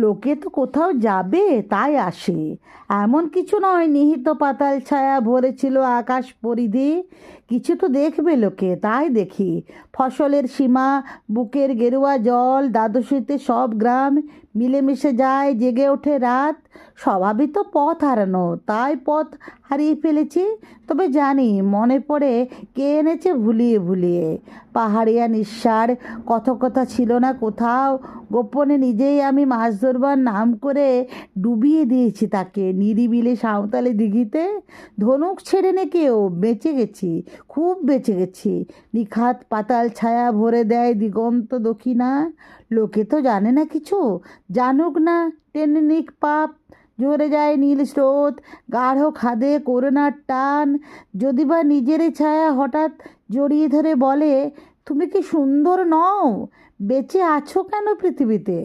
লোকে তো কোথাও যাবে তাই আসে, এমন কিছু নয়। নিহিত পাতাল ছায়া ভরেছিল আকাশ পরিধি, কিছু তো দেখবে লোকে তাই দেখি। ফসলের সীমা, বুকের গেরুয়া জল, দ্বাদশীতে সব গ্রাম মিলেমিশে যায়, জেগে ওঠে রাত। স্বভাবই তো পথ হারানো, তাই পথ হারিয়ে ফেলেছি। তবে জানি মনে পড়ে কে এনেছে ভুলিয়ে ভুলিয়ে। পাহাড়িয়া নিঃসার কথকতা ছিল না কোথাও, গোপনে নিজেই আমি মাছ ধরবার নাম করে ডুবিয়ে দিয়েছি তাকে নিরিবিলি সাঁওতালি দিঘিতে। ধনুক ছেড়ে নে কেউ, বেঁচে গেছি, খুব বেঁচে গেছি। নিখাত পাতাল ছায়া ভরে দেয় দিগন্ত দক্ষিণা। লোকে তো জানে না কিছু, জানুক না। টেনে নিক পাপ, ঝরে যায় নীল স্রোত, গাঢ় খাদে করুণার টান। যদি বা নিজেরই ছায়া হঠাৎ জড়িয়ে ধরে বলে, তুমি কি সুন্দর নও, বেঁচে আছো কেন পৃথিবীতে?